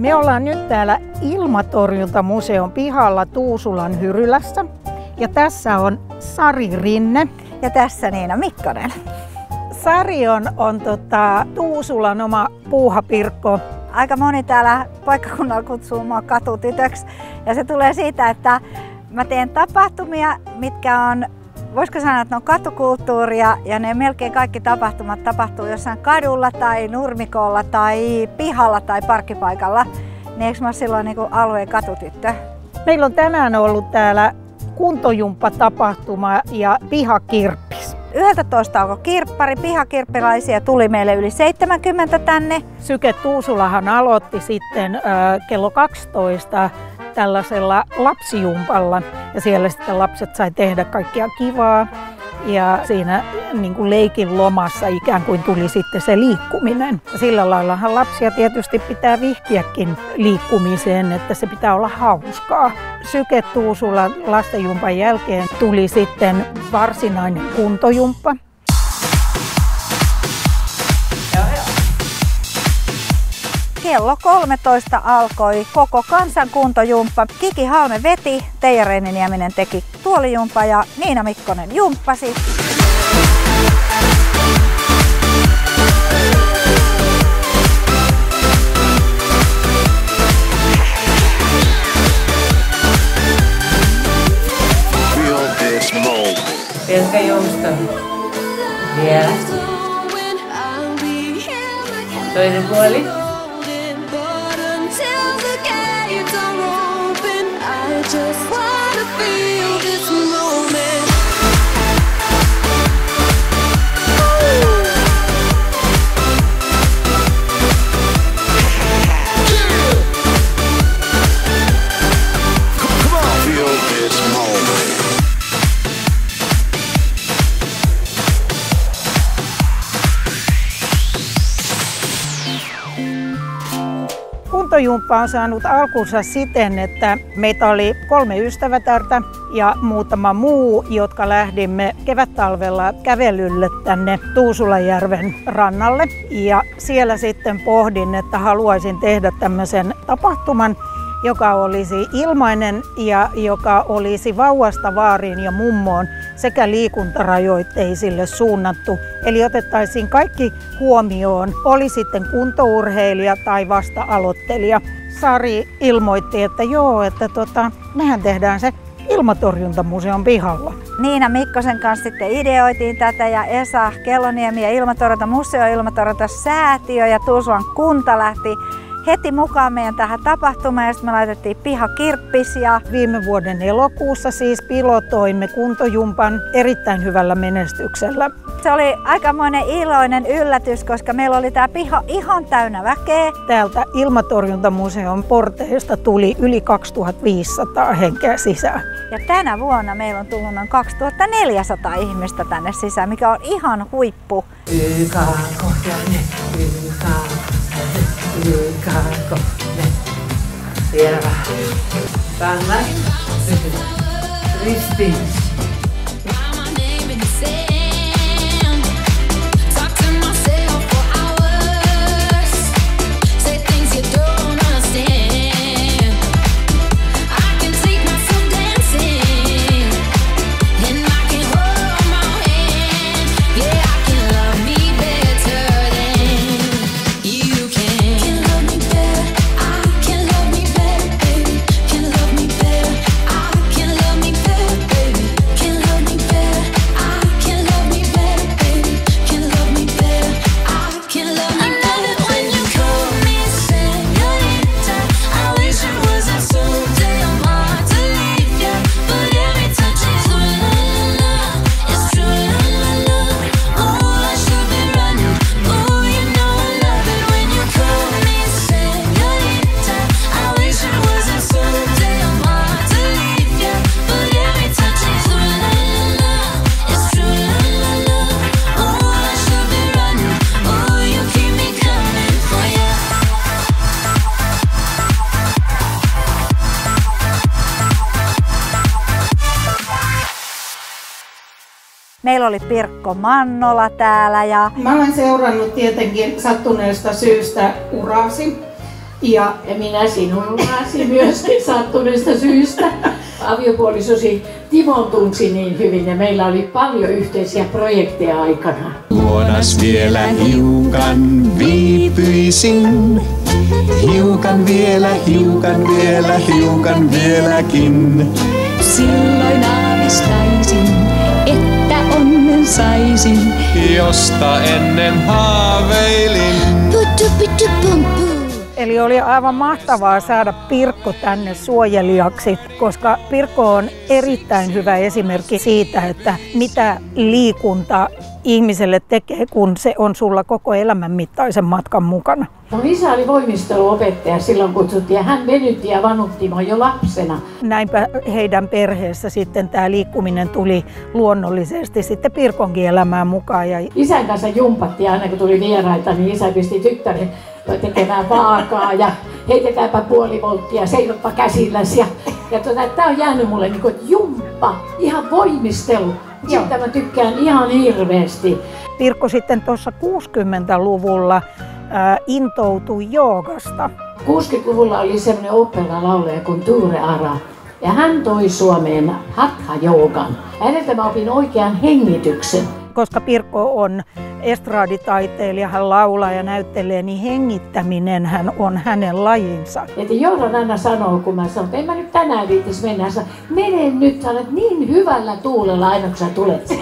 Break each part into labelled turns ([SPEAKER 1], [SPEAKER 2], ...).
[SPEAKER 1] Me ollaan nyt täällä Ilmatorjuntamuseon pihalla Tuusulan Hyrylässä. Ja tässä on Sari Rinne.
[SPEAKER 2] Ja tässä Niina Mikkonen.
[SPEAKER 1] Sari on Tuusulan oma puuhapirkko.
[SPEAKER 2] Aika moni täällä paikkakunnalla kutsuu mua katutytöksi. Ja se tulee siitä, että mä teen tapahtumia, mitkä on, voisiko sanoa, että ne on katukulttuuria. Ja ne melkein kaikki tapahtumat tapahtuu jossain kadulla tai nurmikolla tai pihalla tai parkkipaikalla. Niin eikö mä ole silloin niin kuin alueen katutyttö?
[SPEAKER 1] Meillä on tänään ollut täällä kuntojumppa-tapahtuma ja pihakirppis.
[SPEAKER 2] 11 alkoi kirppari, pihakirppilaisia tuli meille yli 70 tänne.
[SPEAKER 1] Syke Tuusulahan aloitti sitten kello 12 tällaisella lapsijumpalla ja siellä sitten lapset sai tehdä kaikkia kivaa ja siinä niin kuin leikin lomassa ikään kuin tuli sitten se liikkuminen. Sillä laillahan lapsia tietysti pitää vihkiäkin liikkumiseen, että se pitää olla hauskaa. Syke Tuusulan lastenjumpan jälkeen tuli sitten varsinainen kuntojumppa.
[SPEAKER 2] Kello 13 alkoi koko kansan kuntojumppa. Kiki Halme veti, Teija Reininieminen teki tuolijumppa ja Niina Mikkonen jumppasi.
[SPEAKER 3] Pelkkä jousta. Vielä. Toinen puoli.
[SPEAKER 1] Kuntojumppa on saanut alkunsa siten, että meitä oli 3 ystävätärtä ja muutama muu, jotka lähdimme kevättalvella kävelylle tänne Tuusulanjärven rannalle. Ja siellä sitten pohdin, että haluaisin tehdä tämmöisen tapahtuman, joka olisi ilmainen ja joka olisi vauvasta vaariin ja mummoon sekä liikuntarajoitteisille suunnattu. Eli otettaisiin kaikki huomioon, oli sitten kuntourheilija tai vasta-aloittelija. Sari ilmoitti, että joo, että mehän tehdään se Ilmatorjuntamuseon pihalla.
[SPEAKER 2] Niina Mikkosen kanssa sitten ideoitiin tätä ja Esa Kelloniemi ja Ilmatorjuntamuseo, Ilmatorjuntasäätiö ja Tuusulan kunta lähti heti mukaan meidän tähän tapahtumaan ja sitten me laitettiin pihakirppis. Ja
[SPEAKER 1] viime vuoden elokuussa siis pilotoimme kuntojumpan erittäin hyvällä menestyksellä.
[SPEAKER 2] Se oli aikamoinen iloinen yllätys, koska meillä oli tämä piha ihan täynnä väkeä.
[SPEAKER 1] Täältä Ilmatorjuntamuseon porteista tuli yli 2500 henkeä sisään.
[SPEAKER 2] Ja tänä vuonna meillä on tullut noin 2400 ihmistä tänne sisään, mikä on ihan huippu.
[SPEAKER 3] Ykako, vielä vähän. Tänne. Ristiin.
[SPEAKER 2] Meillä oli Pirkko Mannola täällä.
[SPEAKER 1] Mä olen seurannut tietenkin sattuneesta syystä urasi.
[SPEAKER 4] Ja minä sinullasi myöskin sattuneesta syystä. Aviopuolisosi Timon tunsi niin hyvin ja meillä oli paljon yhteisiä projekteja aikana.
[SPEAKER 5] Luodas vielä hiukan viipyisin. Hiukan vielä, hiukan vielä, hiukan vieläkin.
[SPEAKER 6] Silloin aavistaisin, että onnen saisin,
[SPEAKER 5] josta ennen haaveilin.
[SPEAKER 1] Eli oli aivan mahtavaa saada Pirkko tänne suojelijaksi, koska Pirkko on erittäin hyvä esimerkki siitä, että mitä liikunta ihmiselle tekee, kun se on sulla koko elämän mittaisen matkan mukana.
[SPEAKER 4] Mun isä oli voimisteluopettaja, silloin kutsuttiin, ja hän venytti ja vanutti mua jo lapsena.
[SPEAKER 1] Näinpä heidän perheessä sitten tämä liikkuminen tuli luonnollisesti sitten Pirkonkin elämään mukaan. Ja
[SPEAKER 4] isän kanssa jumpattiin aina kun tuli vieraita, niin isä pisti tyttären tekemään vaakaa ja heitetäänpä puoli volttia, seilotpa käsilläsi. Tämä on jäänyt mulle niin kuin jumppa, ihan voimistelu. Siitä mä tykkään ihan hirveästi.
[SPEAKER 1] Pirkko sitten tuossa 60-luvulla intoutui joogasta.
[SPEAKER 4] 60-luvulla oli semmoinen oopperalaulaja kuin Ture Ara. Ja hän toi Suomeen hatha-joogan. Häneltä mä opin oikean hengityksen.
[SPEAKER 1] Koska Pirkko on estraaditaiteilija, hän laulaa ja näyttelee, niin hengittäminen hän on hänen lajinsa.
[SPEAKER 4] Että Jordan aina sanoo, kun mä sanon, että en mä nyt tänään viittis mennä, sanon, mene nyt, sanot niin hyvällä tuulella aina kun sä tulet.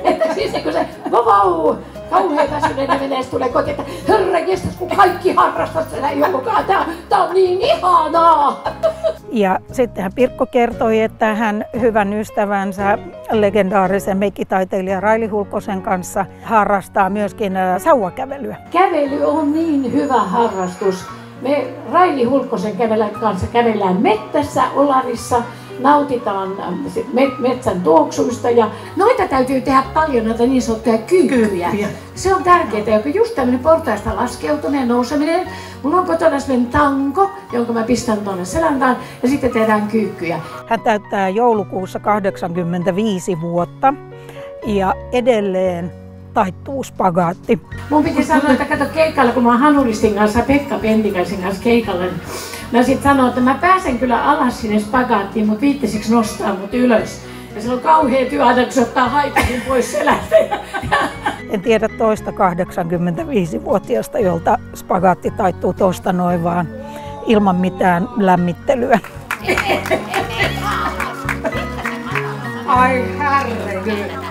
[SPEAKER 4] Että siis kun se vau, kauhean väsyneinen menee, tulee kotiin, että herranjestas, kun kaikki harrastat sitä joukkoa, tää on niin ihanaa.
[SPEAKER 1] Ja sittenhän Pirkko kertoi, että hän hyvän ystävänsä, legendaarisen meikkitaiteilija Raili Hulkosen kanssa harrastaa myöskin sauvakävelyä.
[SPEAKER 4] Kävely on niin hyvä harrastus. Me Raili Hulkosen kanssa kävellään mettässä Olarissa, nautitaan metsän tuoksuista ja noita täytyy tehdä paljon, noita niin sanottuja kyykkyjä. Se on tärkeää, joka just tämmöinen portaista laskeutuminen, nouseminen. Mulla on kotona semmoinen tanko, jonka mä pistän tuonne seläntaan ja sitten tehdään kyykkyjä.
[SPEAKER 1] Hän täyttää joulukuussa 85 vuotta ja edelleen taittuu spagaatti.
[SPEAKER 4] Mun piti sanoa, että kato keikalla, kun mä oon Hanulistin kanssa, Pekka Pentikaisen kanssa keikalla, niin mä sit sanoin, että mä pääsen kyllä alas sinne spagaattiin, mutta viittisiks nostaa mut ylös. Ja se on kauhea työ aina, kun se ottaa haitakin pois selästä.
[SPEAKER 1] En tiedä toista 85-vuotiaasta, jolta spagaatti taittuu tosta noin vaan ilman mitään lämmittelyä.
[SPEAKER 4] Ai herregud.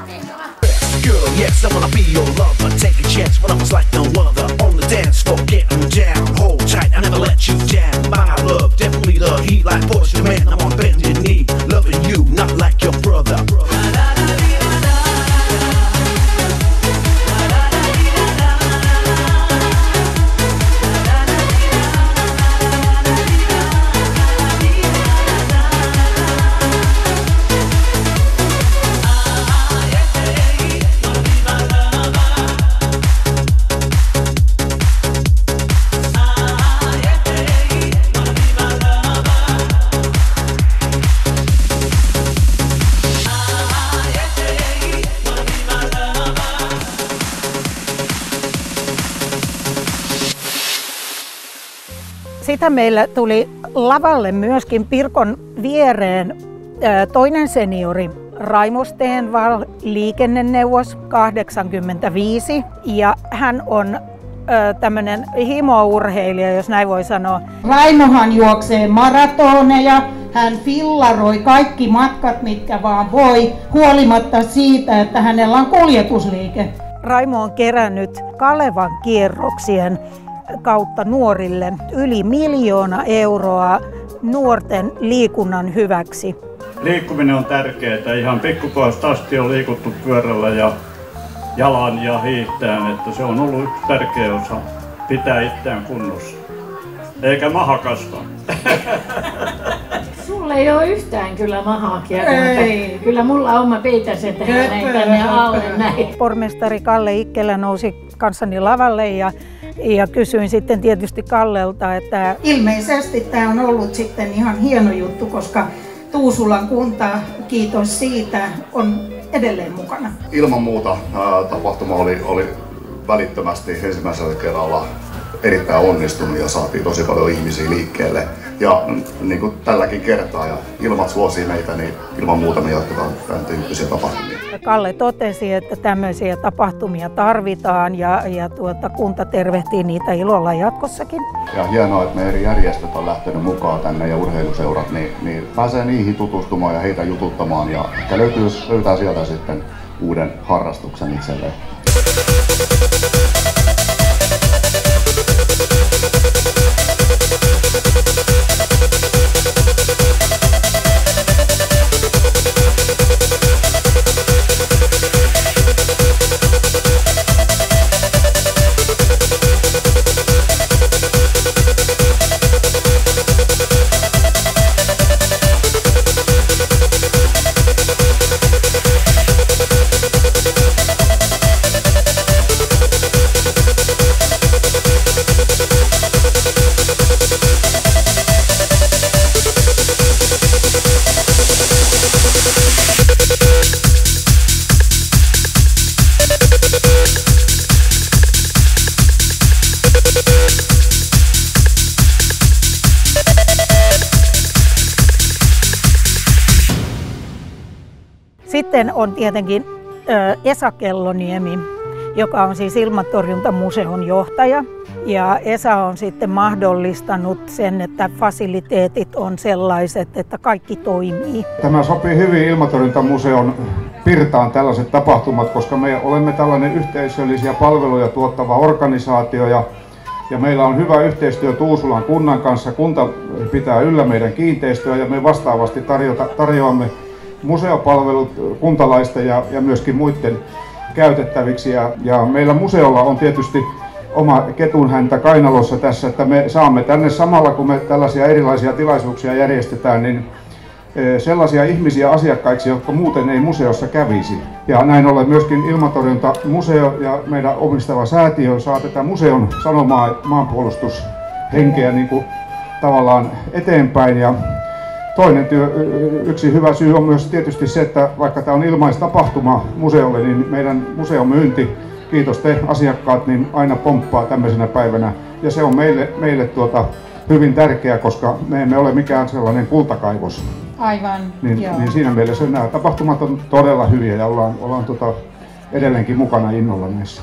[SPEAKER 7] Girl, yes, I wanna be your lover. Take a chance when I was like no other. On the dance floor, getting down. Hold tight, I never let you down. My love, definitely the heat like Porsche, man. I'm on bended knee, loving you, not like your brother.
[SPEAKER 1] Sitä meillä tuli lavalle myöskin Pirkon viereen toinen seniori, Raimo Stenvall, liikenneneuvos 85, ja hän on tämmöinen himourheilija, jos näin voi sanoa.
[SPEAKER 8] Raimohan juoksee maratoneja, hän fillaroi kaikki matkat, mitkä vaan voi, huolimatta siitä, että hänellä on kuljetusliike.
[SPEAKER 1] Raimo on kerännyt Kalevan kierroksien kautta nuorille yli 1 miljoona euroa nuorten liikunnan hyväksi.
[SPEAKER 9] Liikkuminen on tärkeää. Ihan pikkupojasta asti on liikuttu pyörällä ja jalan ja hiihtään, että se on ollut yksi tärkeä osa pitää itseään kunnossa. Eikä maha kasva.
[SPEAKER 4] Sulla ei ole yhtään kyllä mahaakin. Kyllä mulla on, mä peitän sen tähän tänne alle näin.
[SPEAKER 1] Pormestari Kalle Ikkelä nousi kanssani lavalle ja kysyin sitten tietysti Kallelta, että
[SPEAKER 8] ilmeisesti tämä on ollut sitten ihan hieno juttu, koska Tuusulan kunta, kiitos siitä, on edelleen mukana.
[SPEAKER 10] Ilman muuta tapahtuma oli välittömästi ensimmäisellä kerralla erittäin onnistunut ja saatiin tosi paljon ihmisiä liikkeelle. Ja niin kuin tälläkin kertaa, ja ilmat suosii meitä, niin ilman muuta me jatketaan tämän tyyppisiä tapahtumia.
[SPEAKER 1] Kalle totesi, että tämmöisiä tapahtumia tarvitaan ja kunta tervehtii niitä ilolla jatkossakin.
[SPEAKER 10] Ja hienoa, että me eri järjestöt on lähtenyt mukaan tänne ja urheiluseurat, niin pääsee niihin tutustumaan ja heitä jututtamaan ja ehkä löytää sieltä sitten uuden harrastuksen itselleen.
[SPEAKER 1] Sitten on tietenkin Esa Kelloniemi, joka on siis Ilmatorjuntamuseon johtaja. Ja Esa on sitten mahdollistanut sen, että fasiliteetit on sellaiset, että kaikki toimii.
[SPEAKER 11] Tämä sopii hyvin Ilmatorjuntamuseon pirtaan tällaiset tapahtumat, koska me olemme tällainen yhteisöllisiä palveluja tuottava organisaatio ja meillä on hyvä yhteistyö Tuusulan kunnan kanssa. Kunta pitää yllä meidän kiinteistöä ja me vastaavasti tarjoamme museopalvelut kuntalaisten ja myöskin muiden käytettäviksi. Ja meillä museolla on tietysti oma ketunhäntä kainalossa tässä, että me saamme tänne samalla, kun me tällaisia erilaisia tilaisuuksia järjestetään, niin sellaisia ihmisiä asiakkaiksi, jotka muuten ei museossa kävisi. Ja näin ollen myöskin Ilmatorjuntamuseo ja meidän omistava säätiö saa tätä museon sanomaa maanpuolustushenkeä niin kuin tavallaan eteenpäin. Ja yksi hyvä syy on myös tietysti se, että vaikka tämä on ilmaistapahtuma museolle, niin meidän museon myynti, kiitos te asiakkaat, niin aina pomppaa tämmöisenä päivänä. Ja se on meille hyvin tärkeää, koska me emme ole mikään sellainen kultakaivos.
[SPEAKER 8] Aivan,
[SPEAKER 11] niin siinä mielessä nämä tapahtumat on todella hyviä ja ollaan edelleenkin mukana innolla näissä.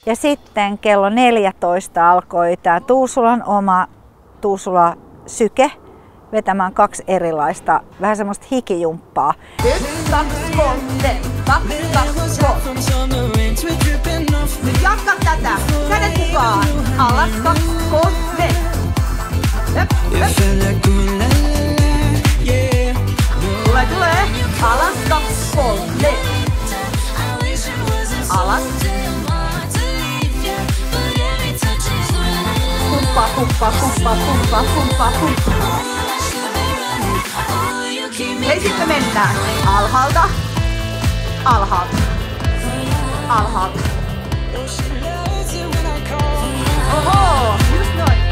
[SPEAKER 2] Ja sitten kello 14 alkoi tämä Tuusulan oma Tuusula Syke vetämään 2 erilaista, vähän semmoista hikijumppaa. 1, 2, 3, 2, 2, 3. Nyt jatka tätä. Kädet mukaan. Alas, 2, 3, 4. Tulee. Alas, 2, 3, 4. Alas. Pumppa. Hei, sitten mennään. Alhaalta. Alhaalta. Oho, just noin.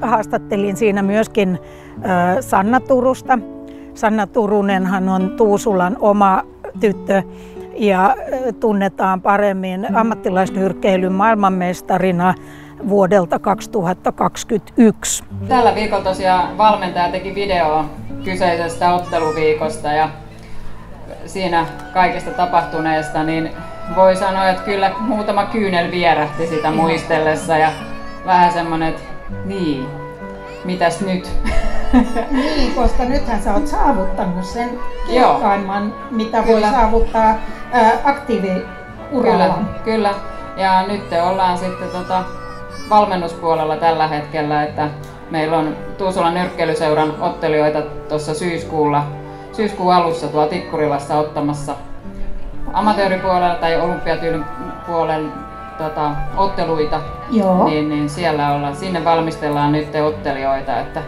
[SPEAKER 1] Haastattelin siinä myöskin Sanna Turusta. Sanna Turunenhan on Tuusulan oma tyttö ja tunnetaan paremmin ammattilaisnyrkkeilyn maailmanmestarina vuodelta 2021.
[SPEAKER 12] Tällä viikolla tosiaan valmentaja teki videoa kyseisestä otteluviikosta ja siinä kaikesta tapahtuneesta, niin voi sanoa, että kyllä muutama kyynel vierähti sitä muistellessa ja vähän semmonen, että niin, mitäs nyt?
[SPEAKER 8] Niin, koska nythän sä oot saavuttanut sen kirkkaimman, mitä voi saavuttaa aktiiviuralla.
[SPEAKER 12] Kyllä. Ja nyt ollaan sitten valmennuspuolella tällä hetkellä, että meillä on Tuusulan nyrkkeilyseuran ottelijoita tuossa syyskuun alussa tuolla Tikkurilassa ottamassa amatööripuolella tai olympiatyylin puolen otteluita. Niin siellä ollaan, sinne valmistellaan nyt ottelijoita, että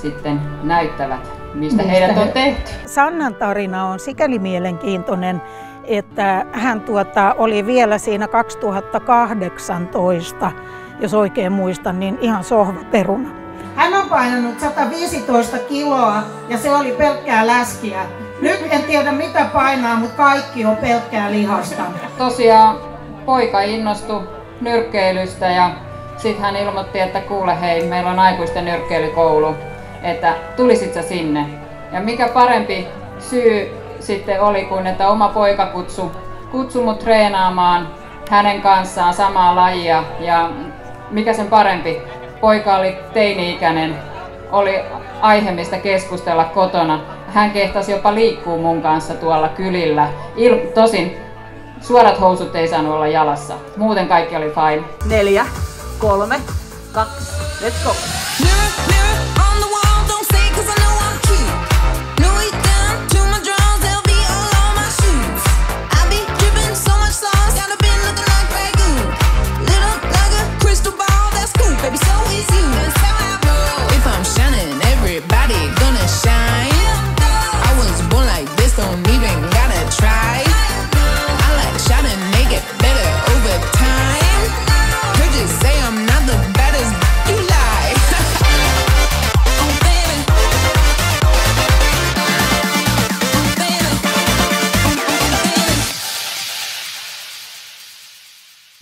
[SPEAKER 12] sitten näyttävät, mistä heidät on tehty.
[SPEAKER 1] Sannan tarina on sikäli mielenkiintoinen, että hän oli vielä siinä 2018, jos oikein muistan, niin ihan sohvaperuna.
[SPEAKER 8] Hän on painanut 115 kiloa ja se oli pelkkää läskiä. Nyt en tiedä mitä painaa, mutta kaikki on pelkkää lihasta.
[SPEAKER 12] Tosiaan poika innostui nyrkkeilystä ja sitten hän ilmoitti, että kuule hei, meillä on aikuisten nyrkkeilykoulu, että tulisit sä sinne. Ja mikä parempi syy sitten oli, kun että oma poika kutsui mut treenaamaan hänen kanssaan samaa lajia. Ja mikä sen parempi, poika oli teini-ikäinen, oli aihe mistä keskustella kotona. Hän kehtasi jopa liikkuu mun kanssa tuolla kylillä. Tosin suorat housut ei saanut olla jalassa. Muuten kaikki oli fine.
[SPEAKER 13] 4, 3, 2, let's go!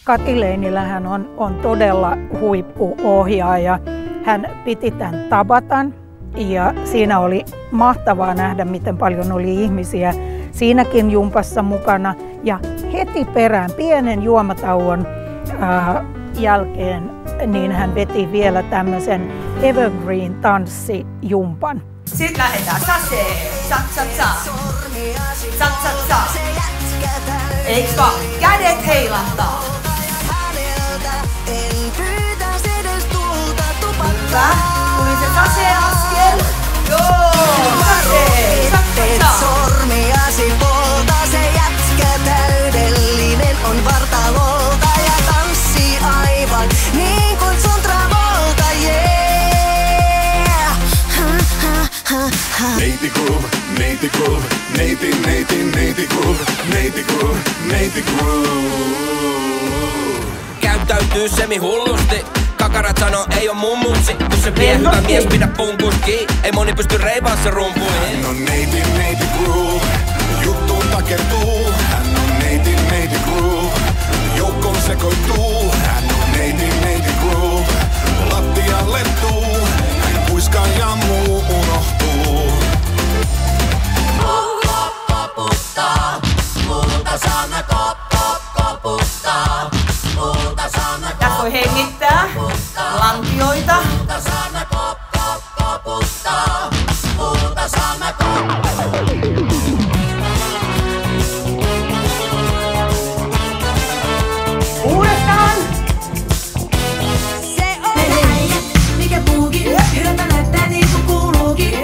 [SPEAKER 1] Kati Leinilähän on todella huippuohjaaja. Hän piti tämän Tabatan ja siinä oli mahtavaa nähdä, miten paljon oli ihmisiä siinäkin jumpassa mukana. Ja heti perään pienen juomatauon jälkeen niin hän veti vielä tämmöisen evergreen-tanssijumpan.
[SPEAKER 13] Sitten lähdetään sasee, sa. Eiks vaan? Kädet heilahtaa. Hyvä. Tuli se sase-askel. Joo! Sasee!
[SPEAKER 14] Sormiasi polta, se jätkä täydellinen on vartalolta ja tanssii aivan niin kuin sun Travolta, yeah!
[SPEAKER 7] Neiti groove, neiti groove, neiti groove, neiti groove, neiti groove.
[SPEAKER 15] Käyttäytyy semi-hullusti. Kakarat sano, ei oo mun mutsi. Kun se vie hyvä mies, pidä punkuski. Ei moni pysty reivaa se rumpuihin.
[SPEAKER 7] Hän on neiti groove, juttuun takertuu. Hän on neiti groove, joukkoon sekoittuu. Hän on neiti groove, lattialle tuu. Hän kuiskaa ja muu unohtuu.
[SPEAKER 14] Koputtaa, multa sana koputtaa. Multa sana
[SPEAKER 13] Tässä voi hengittää lankioita.
[SPEAKER 14] Multa sana koputtaa. Multa sana
[SPEAKER 13] Uudestaan!
[SPEAKER 14] Se on äijä, mikä puuki. Hyvältä näyttää niin kuin kuuluukin.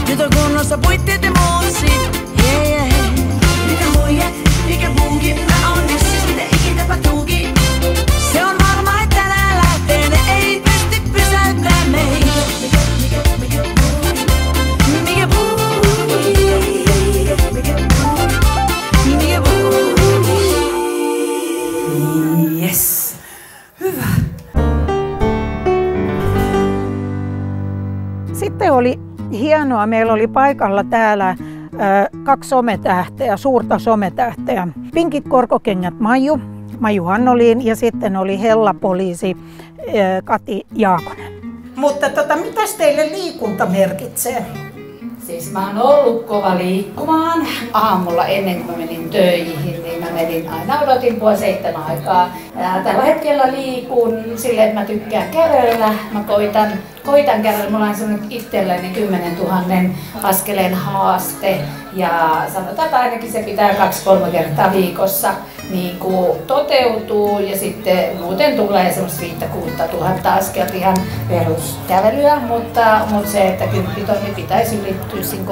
[SPEAKER 14] Nyt on kunnossa puitteet ja muussit. Mikä huije, mikä puuki. Mä on nessis, mitä ikinä tapahtuukin. Se on varma, että tänään lähtee. Ne ei pysty pysäyttämään meitä. Mikä puuki. Mikä puuki. Mikä puuki.
[SPEAKER 13] Yes. Hyvä.
[SPEAKER 1] Sitten oli hienoa, meillä oli paikalla täällä 2 sometähteä, suurta sometähteä. Pinkit korkokengät Maiju Maju Annoliin ja sitten oli Hella-poliisi Kati Jaakonen. Mutta mitäs teille liikunta merkitsee?
[SPEAKER 16] Siis mä oon ollut kova liikkumaan aamulla ennen kuin mä menin töihin, niin mä odotin 6:30 aikaa. Ja tällä hetkellä liikun silleen, että mä tykkään kävellä. Mä koitan kävellä, mulla on semmoinen itselleni 10 000 askeleen haaste. Ja sanotaan, että ainakin se pitää 2-3 kertaa viikossa niin kuin toteutuu ja sitten muuten tulee semmoista 5-6 000 askelta ihan peruskävelyä, mutta se, että 10 tonni pitäisi ylittyä siinä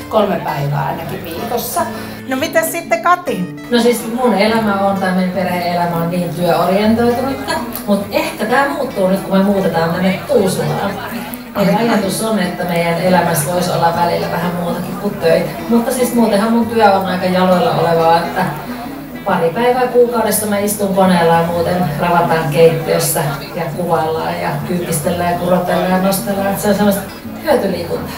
[SPEAKER 16] 3 päivää ainakin viikossa.
[SPEAKER 1] No mitäs sitten Kati?
[SPEAKER 17] No siis mun elämä on, tai meidän perhe-elämä on niin työorientoitunutta, mutta ehkä tää muuttuu nyt kun me muutetaan tänne Tuusulaan. Eli ajatus on, että meidän elämässä voisi olla välillä vähän muutakin kuin töitä. Mutta siis muutenhan mun työ on aika jaloilla olevaa, että pari päivää kuukaudessa mä istun koneella ja muuten ravataan keittiössä ja kuvaillaan ja kyykistellään ja kurotellaan ja nostellaan. Se on semmoista hyötyliikuntaa.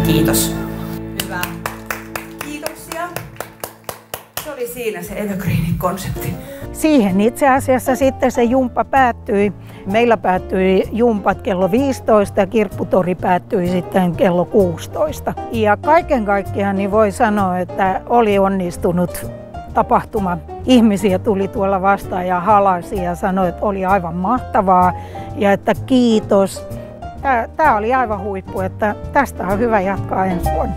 [SPEAKER 13] Kiitos. Hyvä. Kiitoksia. Se oli siinä se Evergreenin konsepti.
[SPEAKER 1] Siihen itse asiassa sitten se jumppa päättyi. Meillä päättyi jumpat kello 15 ja kirpputori päättyi sitten kello 16. Ja kaiken kaikkiaan niin voi sanoa, että oli onnistunut tapahtuma. Ihmisiä tuli tuolla vastaan ja halasi ja sanoi, että oli aivan mahtavaa ja että kiitos. Tämä oli aivan huippu, että tästä on hyvä jatkaa ensi vuonna.